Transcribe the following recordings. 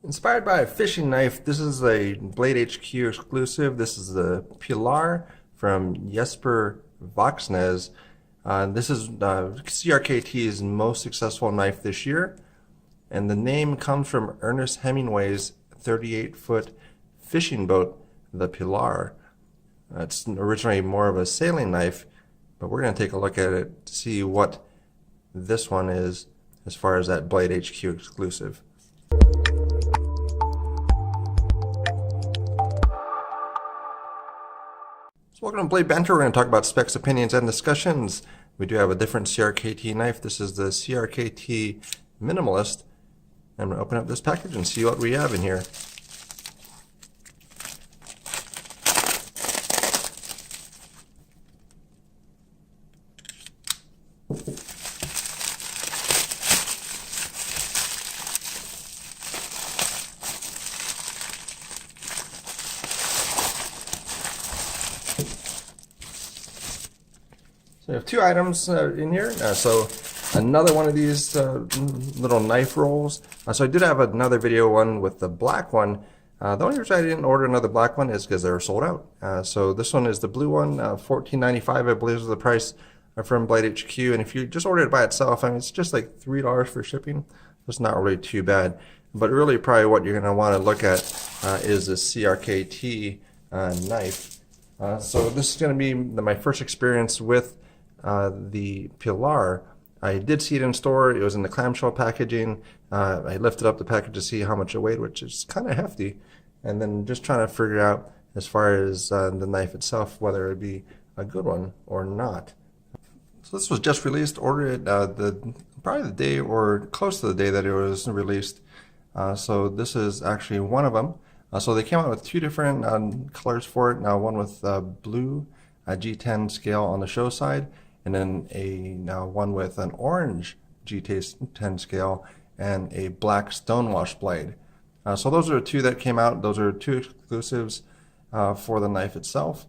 Inspired by a fishing knife, this is a Blade HQ exclusive. This is the Pilar from Jesper Voxnes. This is CRKT's most successful knife this year, and the name comes from Ernest Hemingway's 38-foot fishing boat, the Pilar. It's originally more of a sailing knife, but we're going to take a look at it to see what this one is as far as that Blade HQ exclusive. Welcome to Blade Banter. We're going to talk about specs, opinions, and discussions. We do have a different CRKT knife. This is the CRKT Minimalist. I'm going to open up this package and see what we have in here. So we have two items in here. So another one of these little knife rolls. So I did have another video one with the black one. The only reason I didn't order another black one is because they were sold out. So this one is the blue one, $14.95 I believe is the price from Blade HQ. And if you just order it by itself, I mean, it's just like $3 for shipping. It's not really too bad. But really probably what you're going to want to look at is the CRKT knife. So this is going to be my first experience with the Pilar. I did see it in store. It was in the clamshell packaging. I lifted up the package to see how much it weighed, which is kind of hefty. And then just trying to figure out as far as the knife itself, whether it be a good one or not. So this was just released. Ordered it probably the day or close to the day that it was released. So this is actually one of them. So they came out with two different colors for it. Now one with blue G10 scale on the show side, and then one with an orange G10 scale and a black stonewash blade. So those are the two that came out. Those are two exclusives for the knife itself.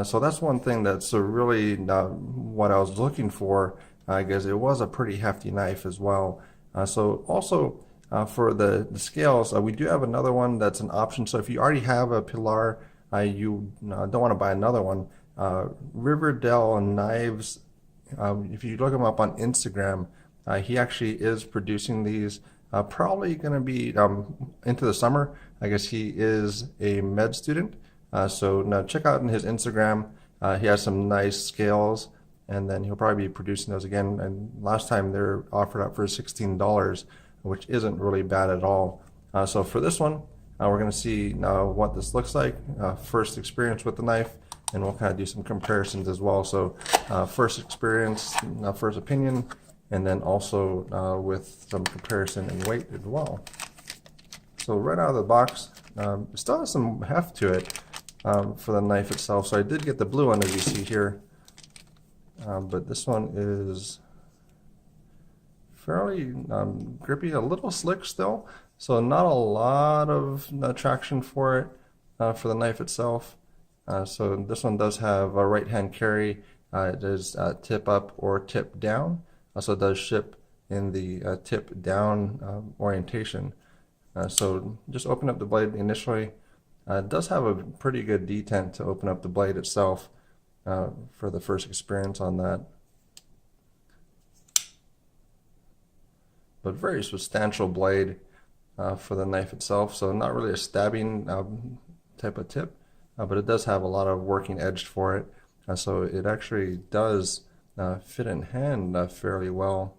So that's one thing that's really what I was looking for, because it was a pretty hefty knife as well. So also for the scales, we do have another one that's an option. So if you already have a Pilar, you don't want to buy another one. Riverdale Knives, if you look him up on Instagram, he actually is producing these, probably going to be into the summer. I guess he is a med student, so now check out in his Instagram. He has some nice scales, and then he'll probably be producing those again. And last time they're offered up for $16, which isn't really bad at all. So for this one, we're going to see what this looks like, first experience with the knife, and we'll kind of do some comparisons as well. So first experience, first opinion, and then also with some comparison in weight as well. So right out of the box, it still has some heft to it for the knife itself. So I did get the blue one, as you see here, but this one is fairly grippy, a little slick still. So not a lot of traction for it for the knife itself. So this one does have a right hand carry. It is tip up or tip down. Also does ship in the tip down orientation. So just open up the blade initially. It does have a pretty good detent to open up the blade itself for the first experience on that. But very substantial blade for the knife itself. So not really a stabbing type of tip. But it does have a lot of working edge for it, so it actually does fit in hand fairly well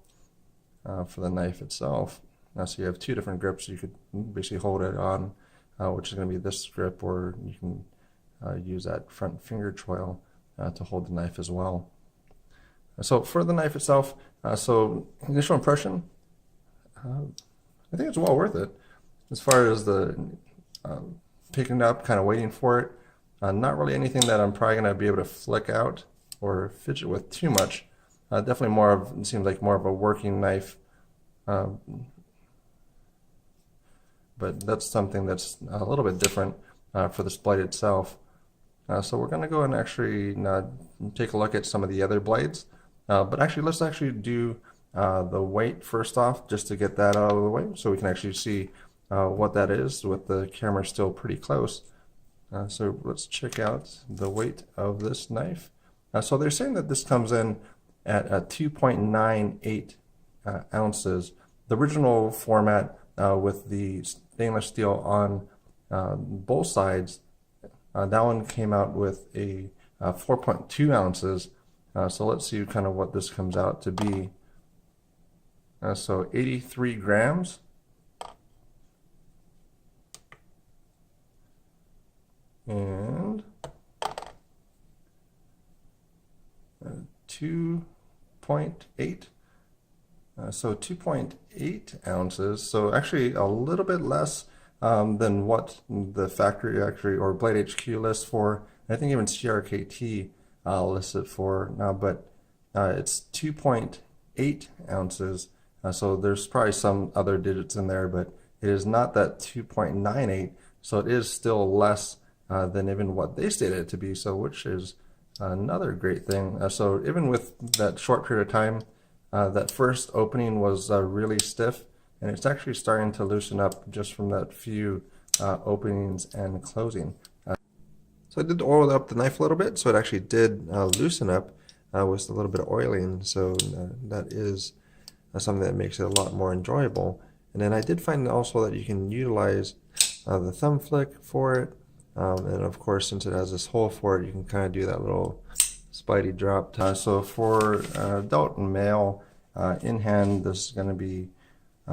for the knife itself. So you have two different grips you could basically hold it on, which is going to be this grip, or you can use that front finger choil to hold the knife as well. So for the knife itself, so initial impression, I think it's well worth it. As far as the picking it up, kind of waiting for it. Not really anything that I'm probably going to be able to flick out or fidget with too much. Definitely more of, it seems like more of a working knife. But that's something that's a little bit different for this blade itself. So we're going to go and actually take a look at some of the other blades. But actually, let's actually do the weight first off, just to get that out of the way, so we can actually see what that is with the camera still pretty close. So let's check out the weight of this knife. So they're saying that this comes in at 2.98 ounces. The original format with the stainless steel on both sides, that one came out with a 4.2 ounces. So let's see kind of what this comes out to be. So 83 grams. And 2.8. So 2.8 ounces. So actually a little bit less than what the factory actually, or Blade HQ lists for. I think even CRKT lists it for now, but it's 2.8 ounces. So there's probably some other digits in there, but it is not that 2.98. So it is still less than even what they stated it to be, so which is another great thing. So even with that short period of time, that first opening was really stiff, and it's actually starting to loosen up just from that few openings and closing. So I did oil up the knife a little bit, so it actually did loosen up with a little bit of oiling, so that is something that makes it a lot more enjoyable. And then I did find also that you can utilize the thumb flick for it. And of course, since it has this hole for it, you can kind of do that little spidey drop. So for adult and male in hand, this is going to be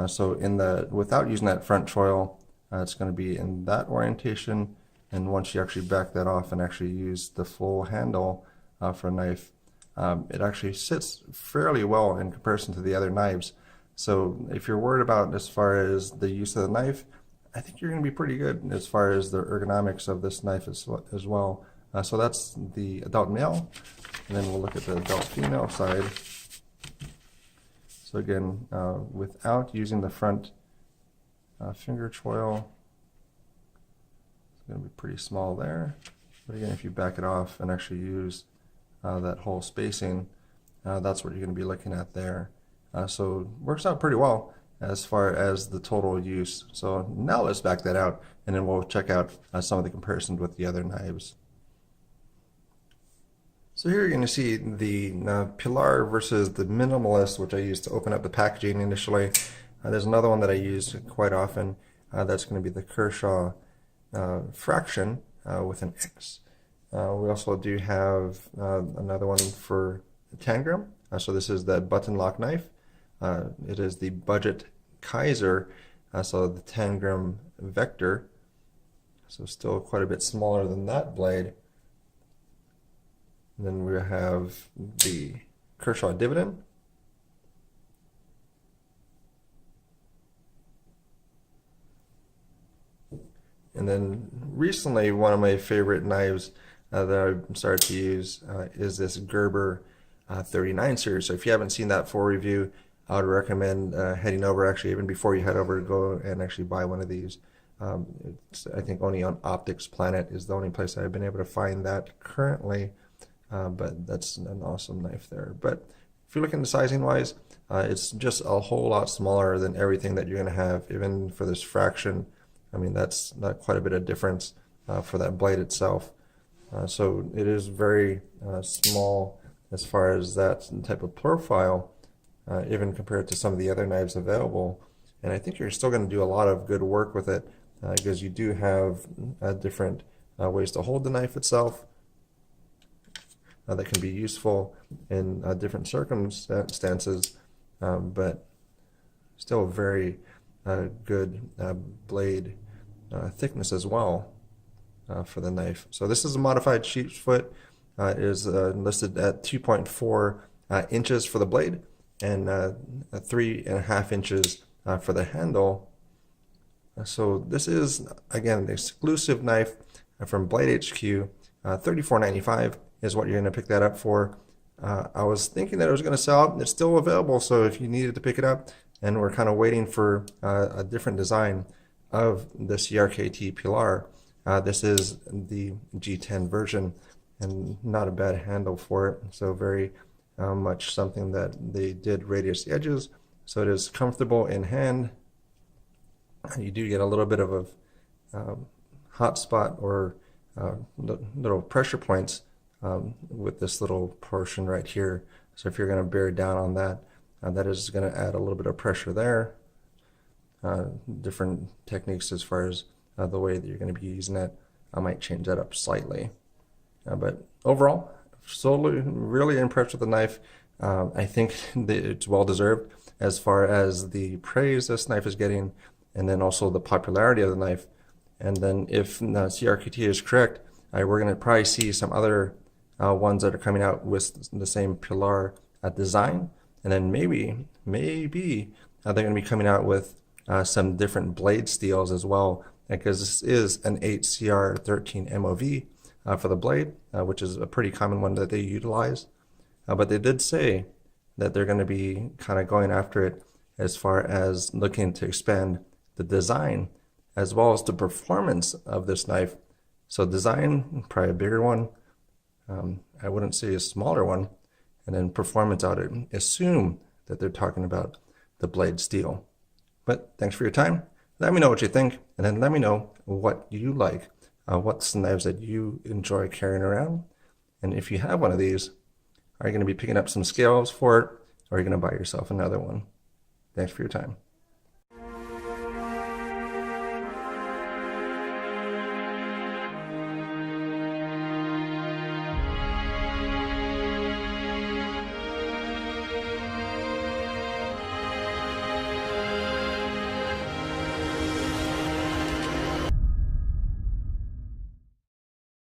so in the without using that front choil, it's going to be in that orientation. And once you actually back that off and actually use the full handle for a knife, it actually sits fairly well in comparison to the other knives. So if you're worried about as far as the use of the knife, I think you're going to be pretty good as far as the ergonomics of this knife as well. So that's the adult male, and then we'll look at the adult female side. So again, without using the front finger choil, it's going to be pretty small there. But again, if you back it off and actually use that whole spacing, that's what you're going to be looking at there. So it works out pretty well as far as the total use. So now let's back that out, and then we'll check out some of the comparisons with the other knives. So here you're going to see the Pilar versus the Minimalist, which I used to open up the packaging initially. There's another one that I use quite often. That's going to be the Kershaw Fraction with an X. We also do have another one for 10 gram. So this is the button lock knife. It is the Budget Kaiser, so the 10 gram Vector. So still quite a bit smaller than that blade. And then we have the Kershaw Dividend. And then recently, one of my favorite knives that I've started to use is this Gerber 39 series. So if you haven't seen that full review, I would recommend heading over, actually even before you head over, to go and actually buy one of these. It's, I think only on Optics Planet is the only place I've been able to find that currently, but that's an awesome knife there. But if you're looking at sizing wise, it's just a whole lot smaller than everything that you're going to have, even for this fraction. I mean, that's not quite a bit of difference for that blade itself. So it is very small as far as that type of profile, even compared to some of the other knives available. And I think you're still going to do a lot of good work with it because you do have different ways to hold the knife itself that can be useful in different circumstances, but still a very good blade thickness as well for the knife. So this is a modified sheep's foot. It is listed at 2.4 inches for the blade and 3.5 inches for the handle. So this is, again, an exclusive knife from Blade HQ. $34.95 is what you're going to pick that up for. I was thinking that it was going to sell out. It's still available, so if you needed to pick it up, and we're kind of waiting for a different design of the CRKT Pilar. This is the G10 version, and not a bad handle for it. So very much something that they did radius the edges, so it is comfortable in hand. you do get a little bit of a hot spot or little pressure points with this little portion right here. So if you're going to bear down on that, that is going to add a little bit of pressure there. Different techniques as far as the way that you're going to be using it, I might change that up slightly. But overall, really impressed with the knife. I think that it's well deserved as far as the praise this knife is getting, and then also the popularity of the knife. And then if CRKT is correct, we're going to probably see some other ones that are coming out with the same Pilar design, and then maybe they're going to be coming out with some different blade steels as well, because this is an 8CR13 MOV for the blade, which is a pretty common one that they utilize. But they did say that they're going to be kind of going after it as far as looking to expand the design as well as the performance of this knife. So design, probably a bigger one. I wouldn't say a smaller one. And then performance, I would assume that they're talking about the blade steel. But thanks for your time. Let me know what you think, and then let me know what you like. What's the knives that you enjoy carrying around? And if you have one of these, are you going to be picking up some scales for it, or are you going to buy yourself another one? Thanks for your time.